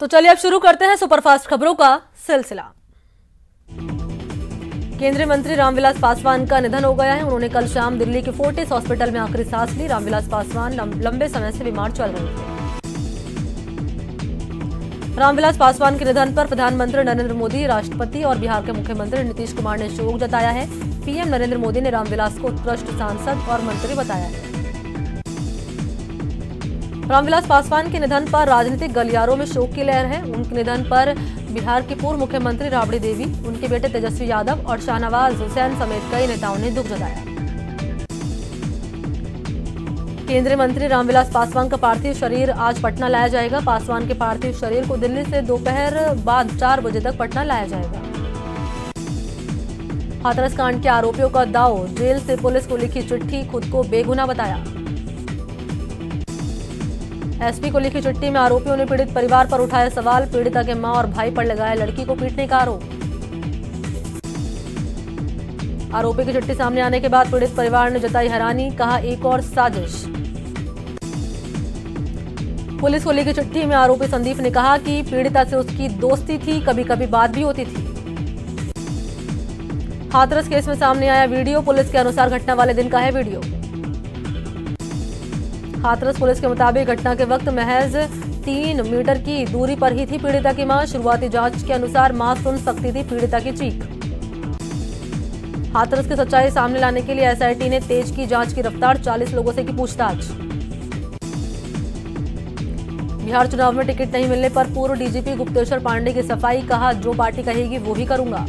तो चलिए अब शुरू करते हैं सुपरफास्ट खबरों का सिलसिला। केंद्रीय मंत्री रामविलास पासवान का निधन हो गया है। उन्होंने कल शाम दिल्ली के फोर्टिस हॉस्पिटल में आखिरी सांस ली। रामविलास पासवान लंबे समय से बीमार चल रहे थे। रामविलास पासवान के निधन पर प्रधानमंत्री नरेंद्र मोदी, राष्ट्रपति और बिहार के मुख्यमंत्री नीतीश कुमार ने शोक जताया है। पीएम नरेंद्र मोदी ने रामविलास को उत्कृष्ट सांसद और मंत्री बताया है। रामविलास पासवान के निधन पर राजनीतिक गलियारों में शोक की लहर है। उनके निधन पर बिहार के पूर्व मुख्यमंत्री राबड़ी देवी, उनके बेटे तेजस्वी यादव और शाहनवाज हुसैन समेत कई नेताओं ने दुख जताया। केंद्रीय मंत्री रामविलास पासवान का पार्थिव शरीर आज पटना लाया जाएगा। पासवान के पार्थिव शरीर को दिल्ली से दोपहर बाद 4 बजे तक पटना लाया जाएगा। हाथरस कांड के आरोपियों का दाव, जेल से पुलिस को लिखी चिट्ठी, खुद को बेगुनाह बताया। एसपी को लिखी चिट्ठी में आरोपियों ने पीड़ित परिवार पर उठाया सवाल, पीड़िता के मां और भाई पर लगाया लड़की को पीटने का आरोप। आरोपी की चिट्ठी सामने आने के बाद पीड़ित परिवार ने जताई हैरानी, कहा एक और साजिश। पुलिस को लिखी चिट्ठी में आरोपी संदीप ने कहा कि पीड़िता से उसकी दोस्ती थी, कभी कभी बात भी होती थी। हाथरस केस में सामने आया वीडियो, पुलिस के अनुसार घटना वाले दिन का है वीडियो। हाथरस पुलिस के मुताबिक घटना के वक्त महज 3 मीटर की दूरी पर ही थी पीड़िता की मां। शुरुआती जांच के अनुसार मां सुन सकती थी पीड़िता की चीख। हाथरस की सच्चाई सामने लाने के लिए एसआईटी ने तेज की जांच की रफ्तार, 40 लोगों से की पूछताछ। बिहार चुनाव में टिकट नहीं मिलने पर पूर्व डीजीपी गुप्तेश्वर पांडे की सफाई, कहा जो पार्टी कहेगी वो ही करूंगा।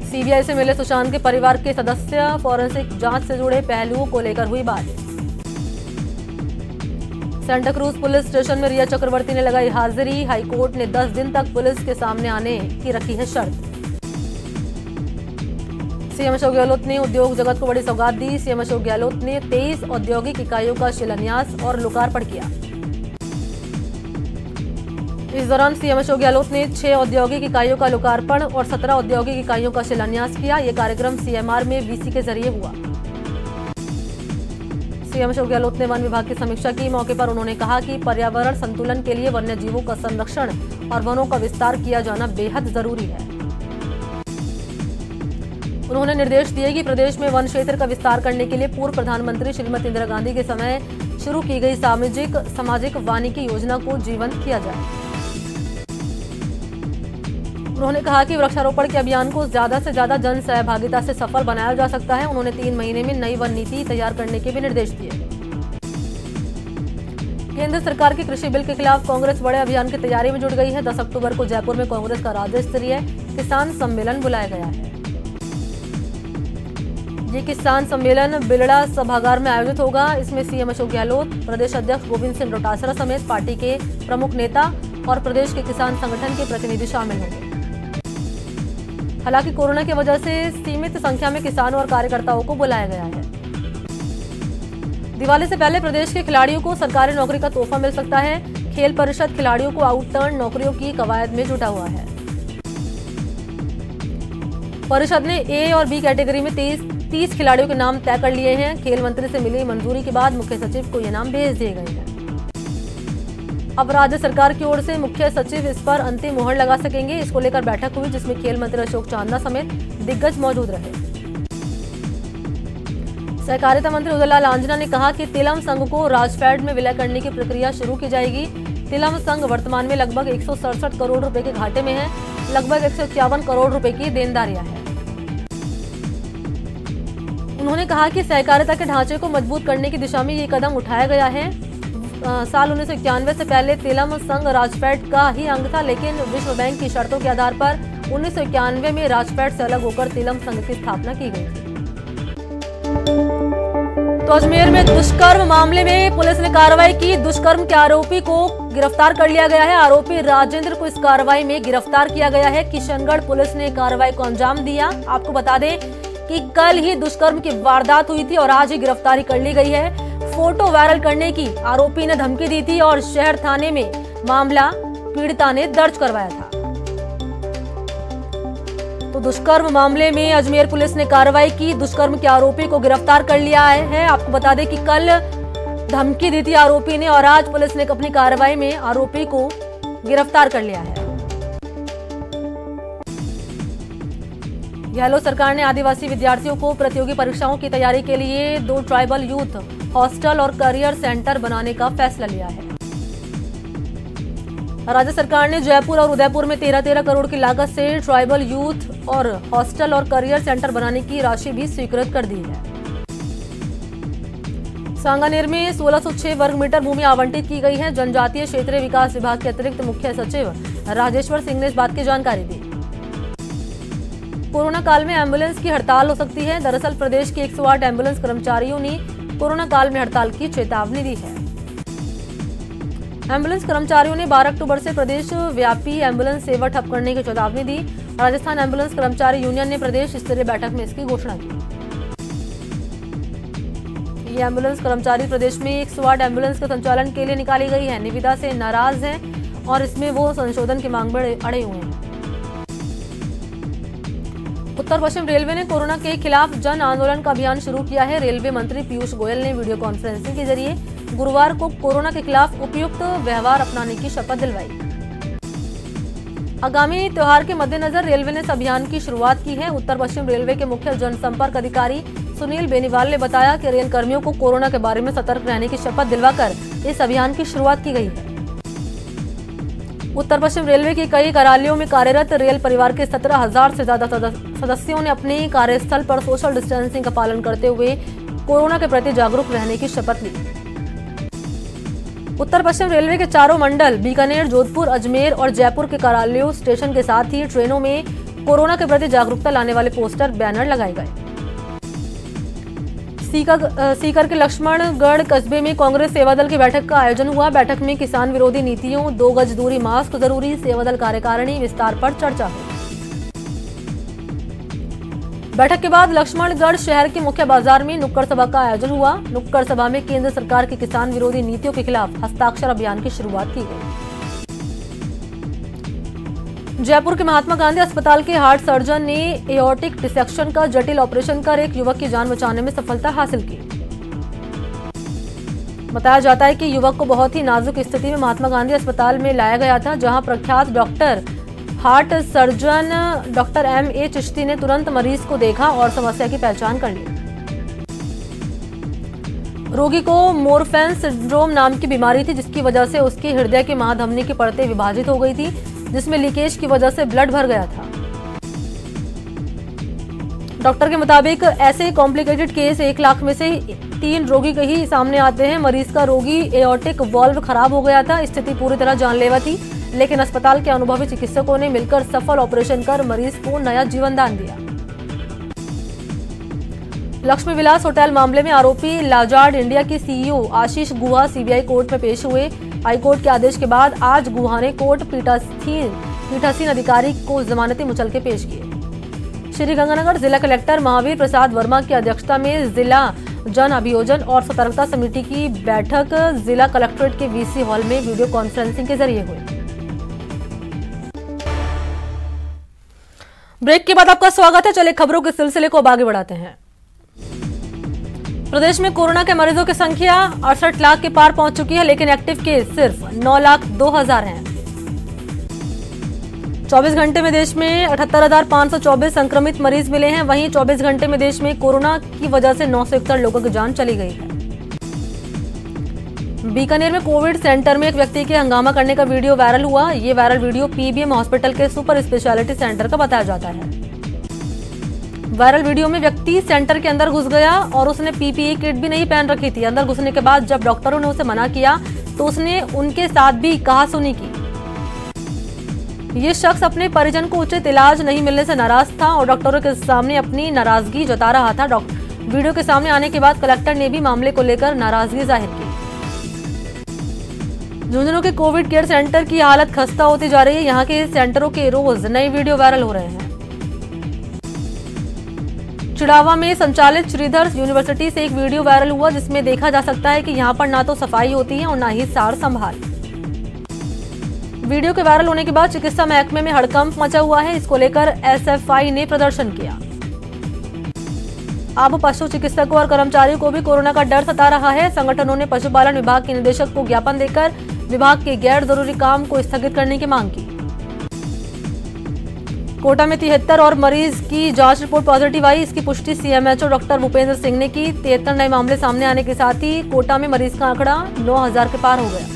सीबीआई से मिले सुशांत के परिवार के सदस्य, फॉरेंसिक जांच से जुड़े पहलुओं को लेकर हुई बात। सेंटा क्रूज पुलिस स्टेशन में रिया चक्रवर्ती ने लगाई हाजिरी। हाईकोर्ट ने 10 दिन तक पुलिस के सामने आने की रखी है शर्त। सीएम अशोक गहलोत ने उद्योग जगत को बड़ी सौगात दी। सीएम अशोक गहलोत ने 23 औद्योगिक इकाइयों का शिलान्यास और लोकार्पण किया। इस दौरान सीएम अशोक गहलोत ने 6 औद्योगिक इकाइयों का लोकार्पण और 17 औद्योगिक इकाइयों का शिलान्यास किया। यह कार्यक्रम सीएमआर में वीसी के जरिए हुआ। सीएम अशोक गहलोत ने वन विभाग की समीक्षा की। मौके पर उन्होंने कहा कि पर्यावरण संतुलन के लिए वन्य जीवों का संरक्षण और वनों का विस्तार किया जाना बेहद जरूरी है। उन्होंने निर्देश दिए कि प्रदेश में वन क्षेत्र का विस्तार करने के लिए पूर्व प्रधानमंत्री श्रीमती इंदिरा गांधी के समय शुरू की गई सामाजिक वानिकी योजना को जीवंत किया जाए। उन्होंने कहा कि वृक्षारोपण के अभियान को ज्यादा से ज्यादा जन सहभागिता से सफल बनाया जा सकता है। उन्होंने 3 महीने में नई वन नीति तैयार करने के भी निर्देश दिए। केंद्र सरकार के कृषि बिल के खिलाफ कांग्रेस बड़े अभियान की तैयारी में जुट गई है। 10 अक्टूबर को जयपुर में कांग्रेस का राज्य स्तरीय किसान सम्मेलन बुलाया गया है। ये किसान सम्मेलन बिलड़ा सभागार में आयोजित होगा। इसमें सीएम अशोक गहलोत, प्रदेश अध्यक्ष गोविंद सिंह डोटासरा समेत पार्टी के प्रमुख नेता और प्रदेश के किसान संगठन के प्रतिनिधि शामिल होंगे। हालांकि कोरोना की वजह से सीमित संख्या में किसानों और कार्यकर्ताओं को बुलाया गया है। दिवाली से पहले प्रदेश के खिलाड़ियों को सरकारी नौकरी का तोहफा मिल सकता है। खेल परिषद खिलाड़ियों को आउटटर्न नौकरियों की कवायद में जुटा हुआ है। परिषद ने ए और बी कैटेगरी में 30 खिलाड़ियों के नाम तय कर लिए हैं। खेल मंत्री से मिली मंजूरी के बाद मुख्य सचिव को ये नाम भेज दिए गए हैं। अब राज्य सरकार की ओर से मुख्य सचिव इस पर अंतिम मुहर लगा सकेंगे। इसको लेकर बैठक हुई जिसमें खेल मंत्री अशोक चांदा समेत दिग्गज मौजूद रहे। सहकारिता मंत्री उदयलाल आंजना ने कहा कि तिलम संघ को राजफेड में विलय करने की प्रक्रिया शुरू की जाएगी। तिलम संघ वर्तमान में लगभग 167 करोड़ रुपए के घाटे में है। लगभग 151 करोड़ रुपए की देनदारियां हैं। उन्होंने कहा कि सहकारिता के ढांचे को मजबूत करने की दिशा में ये कदम उठाया गया है। साल 1991 से पहले तिलम संघ राजफेड का ही अंग था, लेकिन विश्व बैंक की शर्तों के आधार पर 1991 में राजफेड से अलग होकर तिलम संघ की स्थापना की गई थी। तो अजमेर में दुष्कर्म मामले में पुलिस ने कार्रवाई की। दुष्कर्म के आरोपी को गिरफ्तार कर लिया गया है। आरोपी राजेंद्र को इस कार्रवाई में गिरफ्तार किया गया है। किशनगढ़ पुलिस ने कार्रवाई को अंजाम दिया। आपको बता दें कि कल ही दुष्कर्म की वारदात हुई थी और आज ही गिरफ्तारी कर ली गई है। फोटो वायरल करने की आरोपी ने धमकी दी थी और शहर थाने में मामला पीड़िता ने दर्ज करवाया था। तो दुष्कर्म मामले में अजमेर पुलिस ने कार्रवाई की। दुष्कर्म के आरोपी को गिरफ्तार कर लिया है। आपको बता दें कि कल धमकी दी थी आरोपी ने और आज पुलिस ने अपनी कार्रवाई में आरोपी को गिरफ्तार कर लिया है। गहलोत सरकार ने आदिवासी विद्यार्थियों को प्रतियोगी परीक्षाओं की तैयारी के लिए 2 ट्राइबल यूथ हॉस्टल और करियर सेंटर बनाने का फैसला लिया है। राज्य सरकार ने जयपुर और उदयपुर में 13-13 करोड़ की लागत से ट्राइबल यूथ और हॉस्टल और करियर सेंटर बनाने की राशि भी स्वीकृत कर दी है। सांगानेर में 1606 वर्ग मीटर भूमि आवंटित की गई है। जनजातीय क्षेत्रीय विकास विभाग के अतिरिक्त मुख्य सचिव राजेश्वर सिंह ने इस बात की जानकारी दी। कोरोना काल में एम्बुलेंस की हड़ताल हो सकती है। दरअसल प्रदेश के 108 एम्बुलेंस कर्मचारियों ने कोरोना काल में हड़ताल की चेतावनी दी है। एम्बुलेंस कर्मचारियों ने 12 अक्टूबर से प्रदेश व्यापी एम्बुलेंस सेवा ठप करने की चेतावनी दी। राजस्थान एम्बुलेंस कर्मचारी यूनियन ने प्रदेश स्तरीय बैठक में इसकी घोषणा की। ये एम्बुलेंस कर्मचारी प्रदेश में 108 एम्बुलेंस के संचालन के लिए निकाली गई है। निविदा से नाराज हैं और इसमें वो संशोधन की मांग में अड़े हुए हैं। उत्तर पश्चिम रेलवे ने कोरोना के खिलाफ जन आंदोलन का अभियान शुरू किया है। रेलवे मंत्री पीयूष गोयल ने वीडियो कॉन्फ्रेंसिंग के जरिए गुरुवार को कोरोना के खिलाफ उपयुक्त व्यवहार अपनाने की शपथ दिलवाई। आगामी त्योहार के मद्देनजर रेलवे ने इस अभियान की शुरुआत की है। उत्तर पश्चिम रेलवे के मुख्य जनसंपर्क अधिकारी सुनील बेनीवाल ने बताया कि रेल कर्मियों को कोरोना के बारे में सतर्क रहने की शपथ दिलवाकर इस अभियान की शुरुआत की गई है। उत्तर पश्चिम रेलवे की कई कार्यालयों में कार्यरत रेल परिवार के 17,000 से ज्यादा सदस्यों ने अपने कार्यस्थल पर सोशल डिस्टेंसिंग का पालन करते हुए कोरोना के प्रति जागरूक रहने की शपथ ली। उत्तर पश्चिम रेलवे के चारों मंडल बीकानेर, जोधपुर, अजमेर और जयपुर के कार्यालयों, स्टेशन के साथ ही ट्रेनों में कोरोना के प्रति जागरूकता लाने वाले पोस्टर, बैनर लगाए गए। सीकर के लक्ष्मणगढ़ कस्बे में कांग्रेस सेवा दल की बैठक का आयोजन हुआ। बैठक में किसान विरोधी नीतियों, 2 गज दूरी, मास्क जरूरी, सेवा दल कार्यकारिणी विस्तार पर चर्चा हुई। बैठक के बाद लक्ष्मणगढ़ शहर के मुख्य बाजार में नुक्कड़ सभा का आयोजन हुआ। नुक्कड़ सभा में केंद्र सरकार की किसान विरोधी नीतियों के खिलाफ हस्ताक्षर अभियान की शुरुआत की गई। जयपुर के महात्मा गांधी अस्पताल के हार्ट सर्जन ने एओर्टिक डिसेक्शन का जटिल ऑपरेशन कर एक युवक की जान बचाने में सफलता हासिल की। बताया जाता है कि युवक को बहुत ही नाजुक स्थिति में महात्मा गांधी अस्पताल में लाया गया था, जहां प्रख्यात doctor heart surgeon doctor M.A. Chishti ने तुरंत मरीज को देखा और समस्या की पहचान कर ली। रोगी को मोरफैन सिंड्रोम नाम की बीमारी थी, जिसकी वजह से उसके हृदय की महाधमनी की परतें विभाजित हो गई थी, जिसमें लीकेज की वजह से ब्लड भर गया था। डॉक्टर के मुताबिक ऐसे कॉम्प्लिकेटेड केस 1 लाख में से 3 रोगी के ही सामने आते हैं। मरीज का रोगी एओर्टिक वाल्व खराब हो गया था। स्थिति पूरी तरह जानलेवा थी, लेकिन अस्पताल के अनुभवी चिकित्सकों ने मिलकर सफल ऑपरेशन कर मरीज को नया जीवन दान दिया। लक्ष्मी विलास होटल मामले में आरोपी लाजार्ड इंडिया के CEO आशीष गुहा सीबीआई कोर्ट में पेश हुए। हाईकोर्ट के आदेश के बाद आज गुहा ने कोर्ट पीठासीन अधिकारी को जमानती मुचलके पेश किए। श्रीगंगानगर जिला कलेक्टर महावीर प्रसाद वर्मा की अध्यक्षता में जिला जन अभियोजन और सतर्कता समिति की बैठक जिला कलेक्ट्रेट के VC हॉल में वीडियो कॉन्फ्रेंसिंग के जरिए हुई। ब्रेक के बाद आपका स्वागत है। चलिए खबरों के सिलसिले को आगे बढ़ाते हैं। प्रदेश में कोरोना के मरीजों की संख्या 68 लाख के पार पहुंच चुकी है, लेकिन एक्टिव केस सिर्फ 9,02,000 हैं। 24 घंटे में देश में 78,524 संक्रमित मरीज मिले हैं। वहीं 24 घंटे में देश में कोरोना की वजह से 961 लोगों की जान चली गई है। बीकानेर में कोविड सेंटर में एक व्यक्ति के हंगामा करने का वीडियो वायरल हुआ। ये वायरल वीडियो PBM हॉस्पिटल के सुपर स्पेशलिटी सेंटर का बताया जाता है। वायरल वीडियो में व्यक्ति सेंटर के अंदर घुस गया और उसने PPE किट भी नहीं पहन रखी थी। अंदर घुसने के बाद जब डॉक्टरों ने उसे मना किया तो उसने उनके साथ भी कहासुनी की। ये शख्स अपने परिजन को उचित इलाज नहीं मिलने से नाराज था और डॉक्टरों के सामने अपनी नाराजगी जता रहा था। वीडियो के सामने आने के बाद कलेक्टर ने भी मामले को लेकर नाराजगी जाहिर की। झुंझुनू के कोविड केयर सेंटर की हालत खस्ता होती जा रही है। यहाँ के सेंटरों के रोज नए वीडियो वायरल हो रहे हैं। चिड़ावा में संचालित श्रीधर यूनिवर्सिटी से एक वीडियो वायरल हुआ, जिसमें देखा जा सकता है कि यहाँ पर ना तो सफाई होती है और ना ही सार संभाल। वीडियो के वायरल होने के बाद चिकित्सा महकमे में हड़कंप मचा हुआ है। इसको लेकर SFI ने प्रदर्शन किया। अब पशु चिकित्सकों और कर्मचारियों को भी कोरोना का डर सता रहा है। संगठनों ने पशुपालन विभाग के निदेशक को ज्ञापन देकर विभाग के गैर जरूरी काम को स्थगित करने की मांग की। कोटा में 73 और मरीज की जांच रिपोर्ट पॉजिटिव आई। इसकी पुष्टि सीएमएचओ डॉक्टर भूपेंद्र सिंह ने की। 73 नए मामले सामने आने के साथ ही कोटा में मरीज का आंकड़ा 9000 के पार हो गया।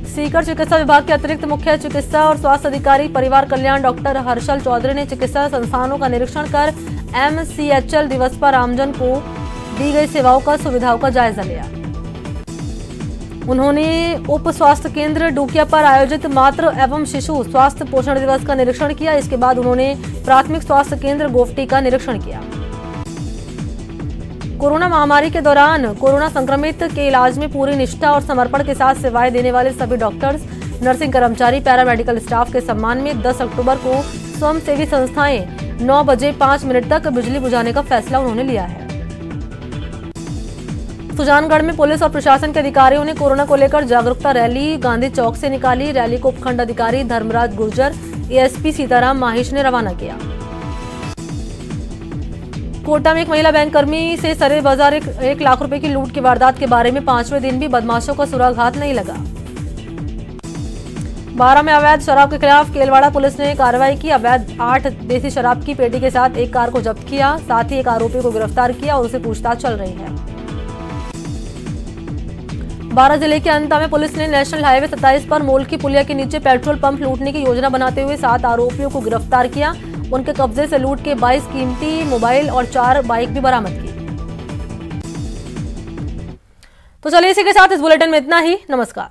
सीकर चिकित्सा विभाग के अतिरिक्त मुख्य चिकित्सा और स्वास्थ्य अधिकारी परिवार कल्याण डॉक्टर हर्षल चौधरी ने चिकित्सा संस्थानों का निरीक्षण कर MCHL दिवस पर आमजन को दी गई सेवाओं का सुविधाओं का जायजा लिया। उन्होंने उप स्वास्थ्य केंद्र डूकिया पर आयोजित मातृ एवं शिशु स्वास्थ्य पोषण दिवस का निरीक्षण किया। इसके बाद उन्होंने प्राथमिक स्वास्थ्य केंद्र गोफ्टी का निरीक्षण किया। कोरोना महामारी के दौरान कोरोना संक्रमित के इलाज में पूरी निष्ठा और समर्पण के साथ सेवाएं देने वाले सभी डॉक्टर्स, नर्सिंग कर्मचारी, पैरामेडिकल स्टाफ के सम्मान में 10 अक्टूबर को स्वयंसेवी संस्थाएं 9 बजे 5 मिनट तक बिजली बुझाने का फैसला उन्होंने लिया है। सुजानगढ़ में पुलिस और प्रशासन के अधिकारियों ने कोरोना को लेकर जागरूकता रैली गांधी चौक से निकाली। रैली को उपखंड अधिकारी धर्मराज गुर्जर, ASP सीताराम माहिश ने रवाना किया। कोटा में एक महिला बैंक कर्मी से सरे बाजार 1 लाख रुपए की लूट की वारदात के बारे में 5वें दिन भी बदमाशों का सुराग हाथ नहीं लगा। 12 में अवैध शराब के खिलाफ केलवाड़ा पुलिस ने कार्रवाई की। अवैध 8 देसी शराब की पेटी के साथ एक कार को जब्त किया। साथ ही एक आरोपी को गिरफ्तार किया और उसे पूछताछ चल रही है। 12 जिले के अंता में पुलिस ने नेशनल हाईवे 27 पर मोल की पुलिया के नीचे पेट्रोल पंप लूटने की योजना बनाते हुए 7 आरोपियों को गिरफ्तार किया। उनके कब्जे से लूट के 22 कीमती मोबाइल और 4 बाइक भी बरामद की। तो चलिए इसी के साथ इस बुलेटिन में इतना ही। नमस्कार।